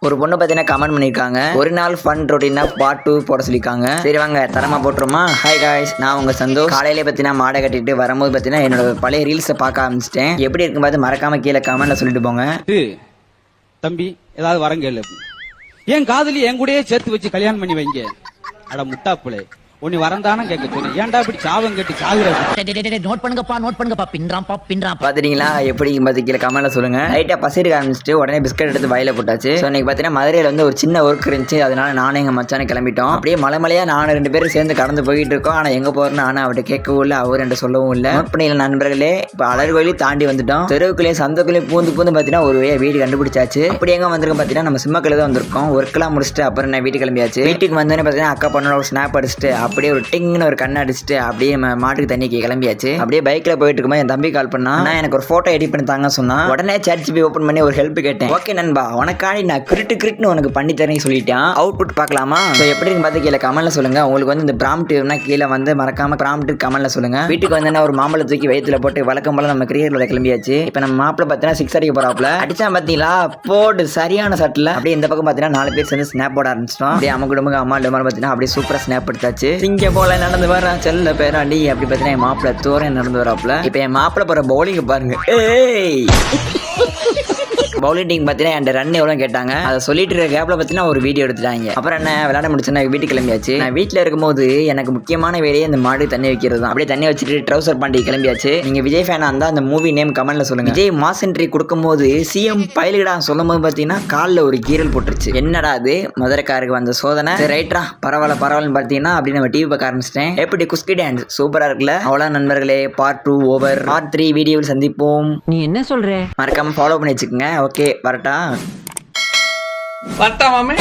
ஒரு பொண்ணு பார்த்தீங்கன்னா கமெண்ட் பண்ணியிருக்காங்க, ஒரு நாள் ஃபன் ரொட்டீனா பார்ட் 2 போட சொல்லியிருக்காங்க. சரி வாங்க தரமா போட்டுருமா. ஹாய் காய்ஸ், நான் உங்க சந்தோஷ். காலையிலே பார்த்தீங்கன்னா மாடை கட்டிட்டு வரும்போது பார்த்தீங்கன்னா என்னோட பழைய ரீல்ஸை பார்க்க ஆரம்பிச்சிட்டேன். எப்படி இருக்கும் பார்த்து மறக்காம கீழே கமெண்ட்ல சொல்லிட்டு போங்க. தம்பி ஏதாவது வரம் கேளு. ஏன் காதலி என் கூடயே சேர்த்து வச்சு கல்யாணம் பண்ணி வைங்க. அட முட்டாப்புளே, உன்னை வரந்தானே கேட்க சொன்னேன். ஏன்டா இப்படி சாவம் கேட்டு சாகுற? நோட் பண்ணுங்கப்பா பின்றாம். பாத்துட்டீங்களா எப்படி பார்த்து கீழே கமெண்ட்ல சொல்லுங்க. லைட்டா பசிக்க ஆரம்பிச்சிட்டு உடனே பிஸ்கட் எடுத்து வாயில போட்டாச்சு. ஸோ இன்னைக்கு பார்த்தீங்கன்னா மதுரையில வந்து ஒரு சின்ன ஒர்க் இருந்துச்சு. அதனால நானும் எங்க மச்சானே கிளம்பிட்டோம். அப்படியே மலைமலையா நானும் 2 பேரும் சேர்ந்து கடந்து போயிட்டு இருக்கோம். ஆனா எங்க போறோம்னு ஆனா அவர்கிட்ட கேட்கவும் இல்லை, அவர் என்கிட்ட சொல்லவும் இல்லை. நோட் பண்ணிடல நண்பர்களே. இப்போ அலர் கோயிலே தாண்டி வந்துட்டோம். தெருவுக்குள்ளேயும் சந்தக்குள்ளேயும் பூந்து பார்த்தீங்கன்னா ஒரு வீடு கண்டுபிடிச்சாச்சு. அப்படி எங்க வந்திருக்கோம் பார்த்தீங்கன்னா நம்ம சிம்மக்கல்ல தான் வந்திருக்கோம். ஒர்க்கெல்லாம் முடிச்சுட்டு அப்புறம் என்ன வீட்டுக்கு கிளம்பியாச்சு. வீட்டுக்கு வந்தோடனே பார்த்தீங்கன்னா அக்கா பண்ண ஒரு ஸ்னாப் அடிச்சுட்டு அப்படியே ஒரு டிங்னு ஒரு கண்ணை அடிச்சுட்டு அப்படியே மாட்டுக்கு தண்ணிக்கு கிளம்பியாச்சு. அப்படியே பைக்ல போயிட்டு இருக்கும்போது என் தம்பி கால் பண்ணா, நான் எனக்கு ஒரு போட்டோ எடிட் பண்ணி தாங்க சொன்னா. உடனே ChatGPT ஓபன் பண்ணி ஒரு ஹெல்ப் கேட்டேன். ஓகே நண்பா, உனக்காண்டி நான் கிரிட்டுன்னு உனக்கு பண்ணி தரேன்னு சொல்லிட்டேன். அவுட்புட் பார்க்கலாமா? ஸோ எப்படின்னு பார்த்து கீழே கமெண்ட்ல சொல்லுங்க. உங்களுக்கு வந்து இந்த ப்ராம்ப்ட்னா கீழே வந்து மறக்காம ப்ராம்ப்ட் கமெண்ட்ல சொல்லுங்க. வீட்டுக்கு வந்து ஒரு மாம்பழ தூக்கி வயிற்றுல போட்டு வழக்கம் போல நம்ம கிரியர்ல கிளம்பியாச்சு. இப்போ நம்ம மாப்பிள்ள பார்த்தீங்கன்னா 6 அடிக்க போறாப்ல. அடிச்சா பார்த்தீங்களா போடு சரியான சட்டில். அப்படியே இந்த பக்கம் பார்த்தீங்கன்னா 4 பேர் சேர்ந்து ஸ்னாப் போட ஆரம்பிச்சிட்டோம். அப்படியே அம்மா குடும்பம் அம்மா டெமர் பார்த்தீங்கன்னா அப்படியே சூப்பரா ஸ்னாப் எடுத்தாச்சு. இங்க போல நடந்து வர செல்ல பேராண்டி அப்படி பார்த்தீங்கன்னா என் மாப்பிள்ள தோரன் நடந்து வராப்ல. இப்போ என் மாப்பிள்ள போற பவுலிங் பாருங்க. ஏய் பவுலிங் பார்த்தீங்கன்னா என் ரன் எவ்வளோ கேட்டாங்க. அதை சொல்லிட்டு இருக்க கேப்ல பார்த்தீங்கன்னா ஒரு வீடியோ எடுத்துட்டாங்க. அப்புறம் என்ன விளையாட முடிச்சுன்னா வீட்டுக்கு கிளம்பியாச்சு. நான் வீட்டில் இருக்கும்போது எனக்கு முக்கியமான வேலையே இந்த மாடு தண்ணி வைக்கிறது தான். அப்படியே தண்ணி வச்சுட்டு ட்ரௌசர் பாண்டி கிளம்பியாச்சு. நீங்க விஜய் ஃபேனா இருந்தா அந்த மூவி நேம் கமெண்ட்ல சொல்லுங்க. விஜய் மாஸ் என்ட்ரி கொடுக்கும்போது சிஎம் பயிலுடா சொல்லும் போது பார்த்தீங்கன்னா காலில் ஒரு கீரல் போட்டுருச்சு. என்னடா அது மதுரைக்காருக்கு வந்த சோதனை. ரைட்ரா பரவாயில்லன்னு பார்த்தீங்கன்னா அப்படி நம்ம டிவி பார்க்க ஆரம்பிச்சிட்டேன். எப்படி குஸ்கி டான்ஸ் சூப்பரா இருக்குல்ல. அவ்வளோ நண்பர்களே, பார்ட் 2 ஓவர். பார்ட் 3 வீடியோவில் சந்திப்போம். நீ என்ன சொல்ற? மறக்காம ஃபாலோ பண்ணி வச்சுக்கோங்க. ஓகே வரட்டா மாமே.